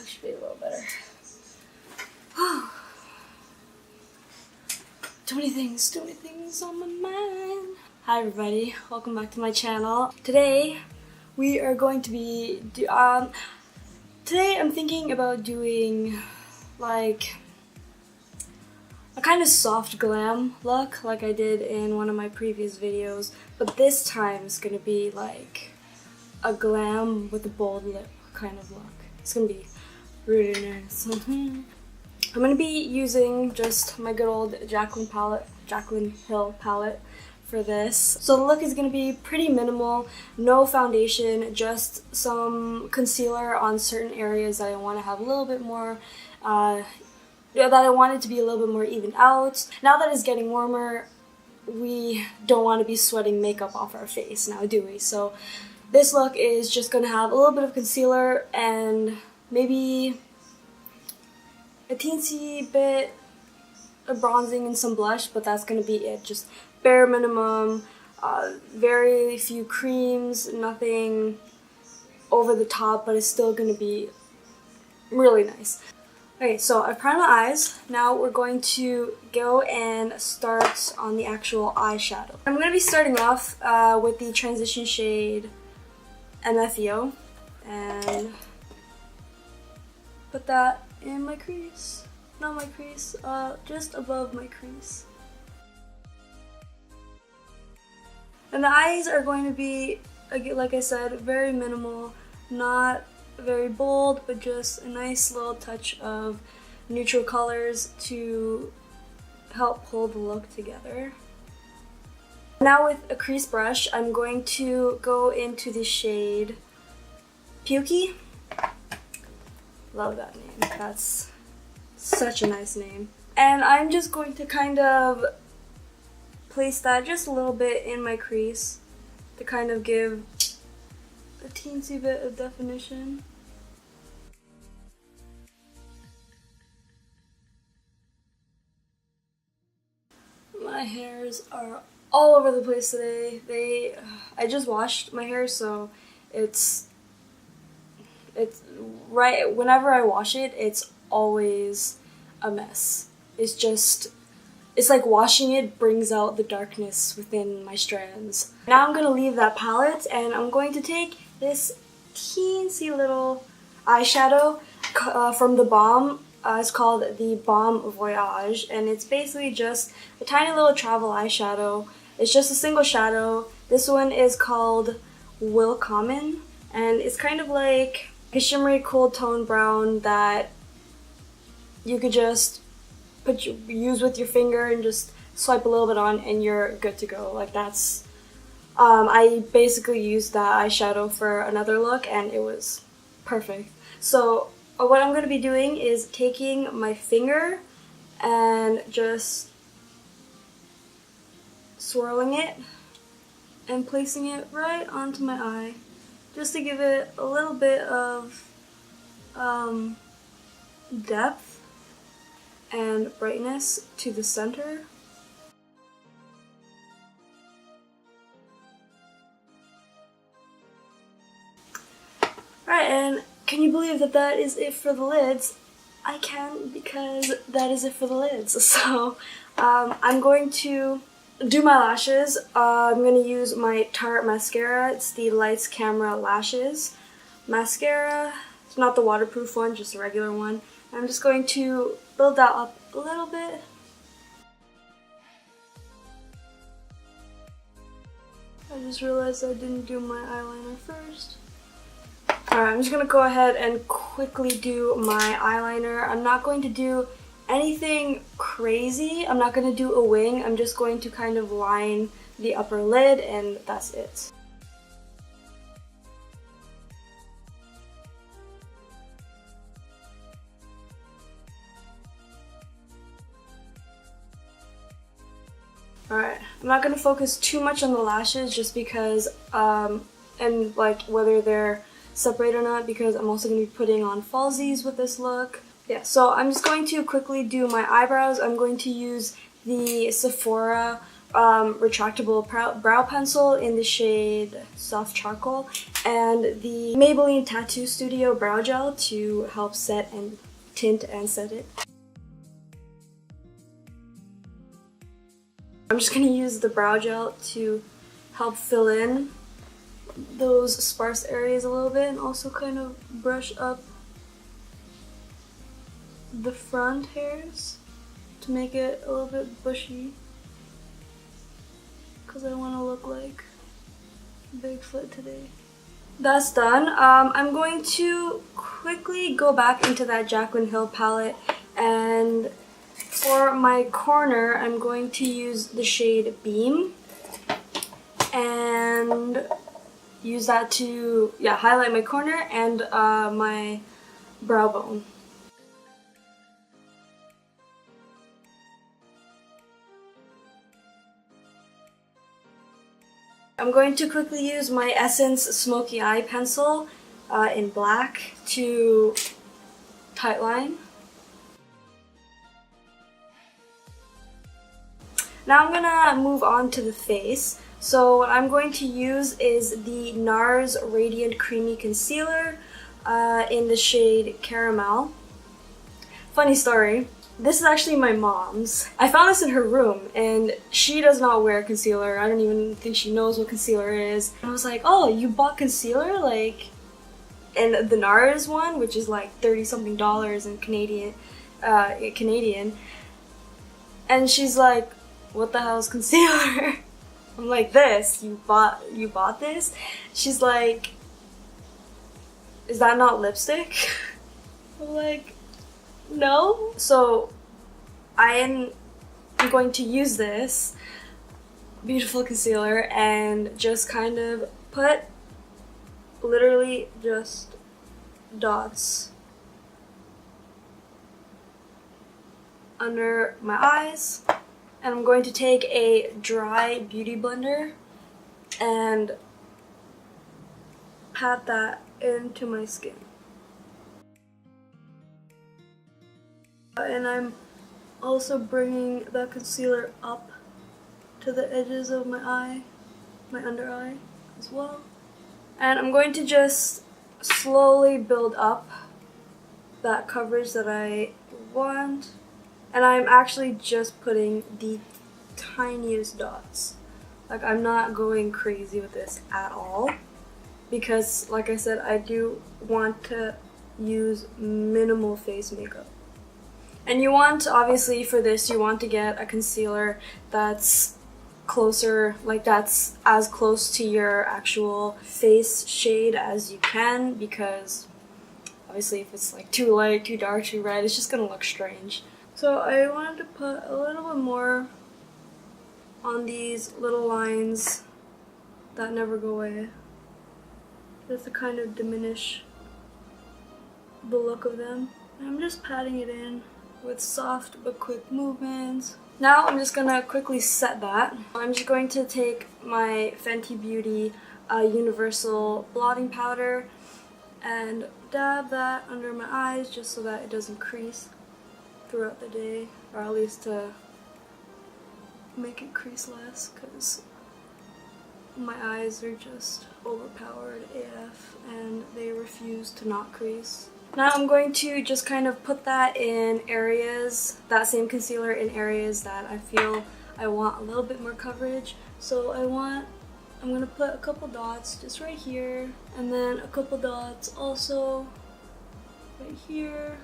That should be a little better. Too many things on my mind. Hi everybody, welcome back to my channel. Today we are going to be today I'm thinking about doing like a kind of soft glam look like I did in one of my previous videos, but this time it's gonna be like a glam with a bold lip kind of look. It's gonna be really nice. I'm gonna be using just my good old Jaclyn Hill palette for this. So the look is gonna be pretty minimal, no foundation, just some concealer on certain areas that I want to have a little bit more, that I want it to be a little bit more even out. Now that it's getting warmer, we don't want to be sweating makeup off our face now, do we? So this look is just gonna have a little bit of concealer and maybe a teensy bit of bronzing and some blush, but that's gonna be it. Just bare minimum, very few creams, nothing over the top, but it's still gonna be really nice. Okay, so I've primed my eyes. Now we're going to go and start on the actual eyeshadow. I'm gonna be starting off with the transition shade MFEO and put that in my crease. Not my crease, just above my crease. And the eyes are going to be, like I said, very minimal, not very bold, but just a nice little touch of neutral colors to help pull the look together. Now with a crease brush, I'm going to go into the shade Pukey. Love that name. That's such a nice name. And I'm just going to kind of place that just a little bit in my crease to kind of give a teensy bit of definition. My hairs are all over the place today. I just washed my hair, so it's right whenever I wash it, it's always a mess. It's like washing it brings out the darkness within my strands. Now I'm gonna leave that palette and I'm going to take this teensy little eyeshadow from the Balm. It's called the Balm Voyage, and it's basically just a tiny little travel eyeshadow. It's just a single shadow. This one is called Willkommen, and it's kind of like a shimmery cool tone brown that you could just use with your finger and just swipe a little bit on and you're good to go. Like that's, I basically used that eyeshadow for another look and it was perfect. So what I'm going to be doing is taking my finger and just swirling it and placing it right onto my eye, just to give it a little bit of depth and brightness to the center. Alright, and can you believe that that is it for the lids? I can, because that is it for the lids. So I'm going to do my lashes. I'm going to use my Tarte mascara. It's the Lights Camera Lashes mascara. It's not the waterproof one, just a regular one. I'm just going to build that up a little bit. I just realized I didn't do my eyeliner first. Alright, I'm just going to go ahead and quickly do my eyeliner. I'm not going to do anything crazy. I'm not going to do a wing. I'm just going to kind of line the upper lid and that's it. Alright, I'm not going to focus too much on the lashes just because, and like whether they're separate or not, because I'm also going to be putting on falsies with this look. Yeah, so I'm just going to quickly do my eyebrows. I'm going to use the Sephora retractable brow pencil in the shade Soft Charcoal, and the Maybelline Tattoo Studio Brow Gel to help set and tint and set it. I'm just going to use the brow gel to help fill in those sparse areas a little bit, and also kind of brush up the front hairs to make it a little bit bushy, because I want to look like Bigfoot today. That's done. I'm going to quickly go back into that Jaclyn Hill palette, and for my corner I'm going to use the shade Beam and use that to highlight my corner and my brow bone. I'm going to quickly use my Essence Smoky Eye Pencil in black to tightline. Now I'm gonna move on to the face. So what I'm going to use is the NARS Radiant Creamy Concealer in the shade Caramel. Funny story. This is actually my mom's. I found this in her room, and she does not wear concealer. I don't even think she knows what concealer is. And I was like, oh, you bought concealer? Like, and the NARS one, which is like $30-something in Canadian. And she's like, what the hell is concealer? I'm like, this? You bought this? She's like, is that not lipstick? I'm like, no. So I am going to use this beautiful concealer and just kind of put literally just dots under my eyes. And I'm going to take a dry beauty blender and pat that into my skin. And I'm also bringing that concealer up to the edges of my eye, my under eye as well. And I'm going to just slowly build up that coverage that I want. And I'm actually just putting the tiniest dots. Like, I'm not going crazy with this at all, because like I said, I do want to use minimal face makeup. And you want, obviously for this, you want to get a concealer that's closer, like that's as close to your actual face shade as you can, because obviously if it's like too light, too dark, too red, it's just gonna look strange. So I wanted to put a little bit more on these little lines that never go away, just to kind of diminish the look of them. And I'm just patting it in with soft but quick movements. Now I'm just gonna quickly set that. I'm just going to take my Fenty Beauty Universal Blotting Powder and dab that under my eyes just so that it doesn't crease throughout the day, or at least to make it crease less, because my eyes are just overpowered AF and they refuse to not crease. Now I'm going to just kind of put that in areas, that same concealer in areas that I feel I want a little bit more coverage. So I'm gonna put a couple dots just right here, and then a couple dots also right here.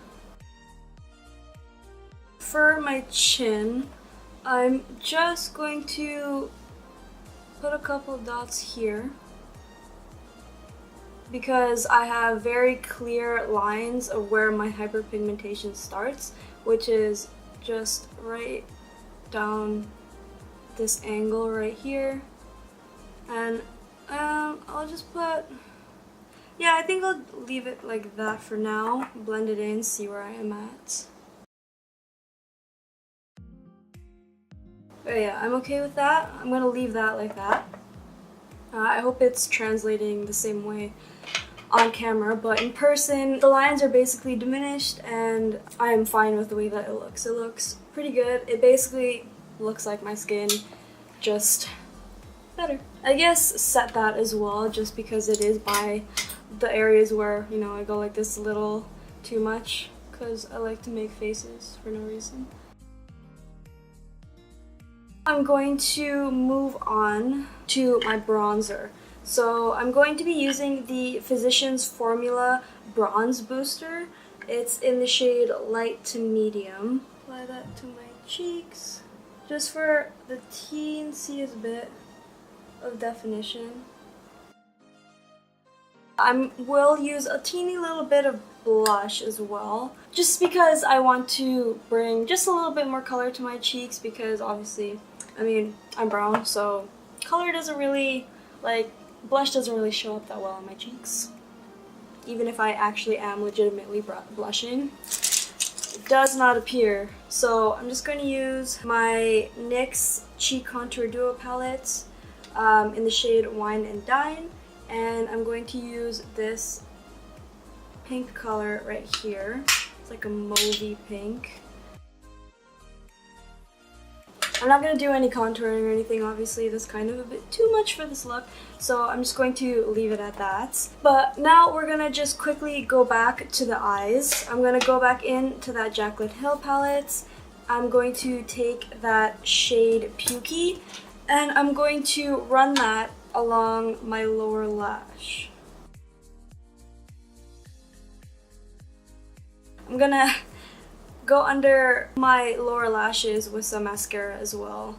For my chin, I'm just going to put a couple dots here, because I have very clear lines of where my hyperpigmentation starts, which is just right down this angle right here. And I'll just put, I think I'll leave it like that for now, blend it in, see where I am at. But yeah, I'm okay with that. I'm gonna leave that like that. I hope it's translating the same way on camera, but in person the lines are basically diminished and I am fine with the way that it looks. It looks pretty good. It basically looks like my skin just better. I guess set that as well, just because it is by the areas where, you know, I go like this a little too much, because I like to make faces for no reason. I'm going to move on to my bronzer. So I'm going to be using the Physicians Formula Bronze Booster. It's in the shade light to medium. Apply that to my cheeks, just for the teensiest bit of definition. I will use a teeny little bit of blush as well, just because I want to bring just a little bit more color to my cheeks, because obviously, I mean, I'm brown, so color doesn't really, like, blush doesn't really show up that well on my cheeks. Even if I actually am legitimately blushing, it does not appear. So I'm just going to use my NYX Cheek Contour Duo palette in the shade Wine and Dine, and I'm going to use this pink color right here. It's like a mauvey pink. I'm not going to do any contouring or anything, obviously. That's kind of a bit too much for this look, so I'm just going to leave it at that. But now we're going to just quickly go back to the eyes. I'm going to go back into that Jaclyn Hill palette. I'm going to take that shade Pukey, and I'm going to run that along my lower lash. I'm going to go under my lower lashes with some mascara as well.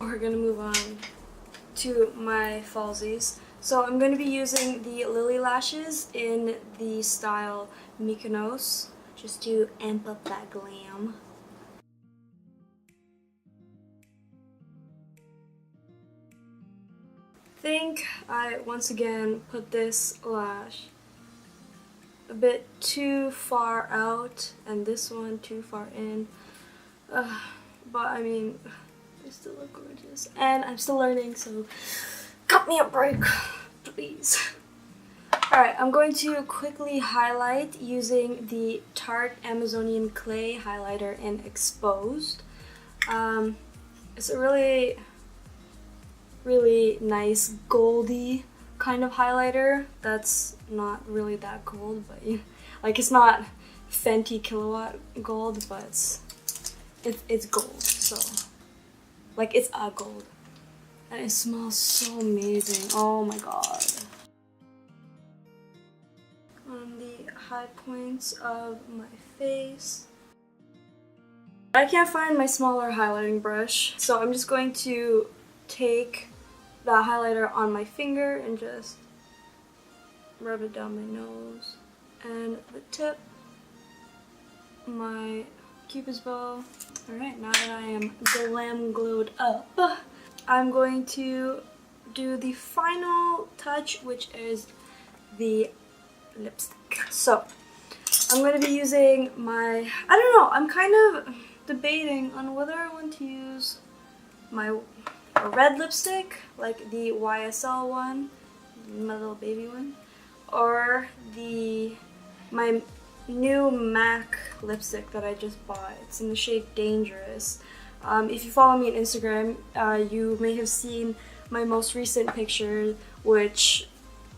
We're gonna move on to my falsies. So I'm going to be using the Lily lashes in the style Mykonos, just to amp up that glam. I think I once again put this lash a bit too far out and this one too far in, but I mean, they still look gorgeous and I'm still learning, so cut me a break, please. Alright, I'm going to quickly highlight using the Tarte Amazonian Clay highlighter in Exposed. It's a really nice goldy kind of highlighter that's not really that gold, but like, it's not Fenty Kilowatt gold, but it's gold, so like, it's a gold, and it smells so amazing. Oh my god. On the high points of my face, I can't find my smaller highlighting brush, so I'm just going to take the highlighter on my finger and just rub it down my nose and the tip, my cupid's bow. Alright, now that I am glam glowed up, I'm going to do the final touch, which is the lipstick. So I'm going to be using my, I don't know, I'm kind of debating on whether I want to use my red lipstick, like the YSL one, my little baby one, or my new MAC lipstick that I just bought. It's in the shade Dangerous. If you follow me on Instagram, you may have seen my most recent picture, which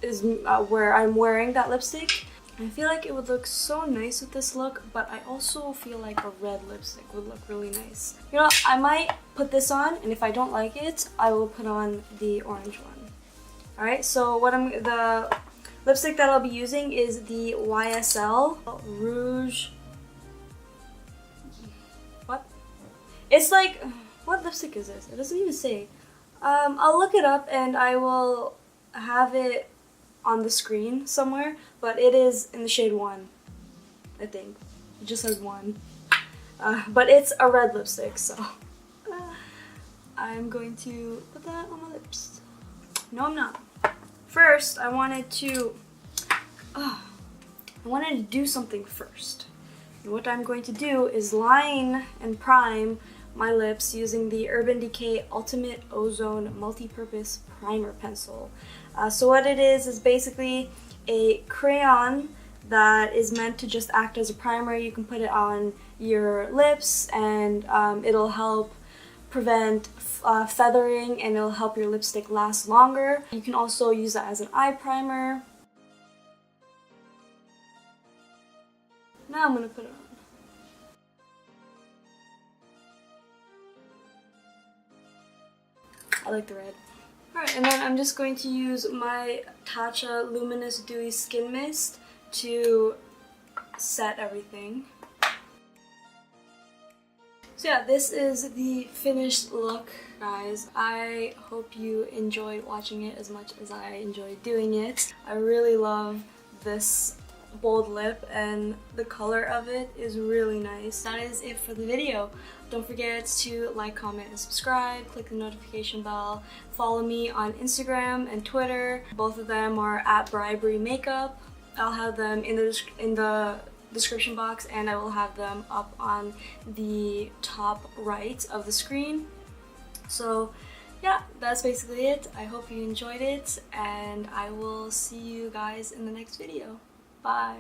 is where I'm wearing that lipstick. I feel like it would look so nice with this look, but I also feel like a red lipstick would look really nice. You know, I might put this on, and if I don't like it, I will put on the orange one. Alright, so the lipstick that I'll be using is the YSL Rouge. What? It's like, what lipstick is this? It doesn't even say. I'll look it up and I will have it on the screen somewhere, but it is in the shade 1, I think. It just says 1. But it's a red lipstick, so I'm going to put that on my lips. No, I'm not. First, I wanted to do something first. And what I'm going to do is line and prime my lips using the Urban Decay Ultimate Ozone Multi-Purpose Primer Pencil. So what it is basically a crayon that is meant to just act as a primer. You can put it on your lips, and it'll help prevent feathering, and it'll help your lipstick last longer. You can also use that as an eye primer. Now I'm gonna put it on. I like the red. Alright, and then I'm just going to use my Tatcha Luminous Dewy Skin Mist to set everything. So yeah, this is the finished look, guys. I hope you enjoyed watching it as much as I enjoyed doing it. I really love this bold lip, and the color of it is really nice. That is it for the video. Don't forget to like, comment, and subscribe. Click the notification bell. Follow me on Instagram and Twitter. Both of them are at brybreemakeup. I'll have them in the description box, and I will have them up on the top right of the screen. So yeah, that's basically it. I hope you enjoyed it, and I will see you guys in the next video. Bye!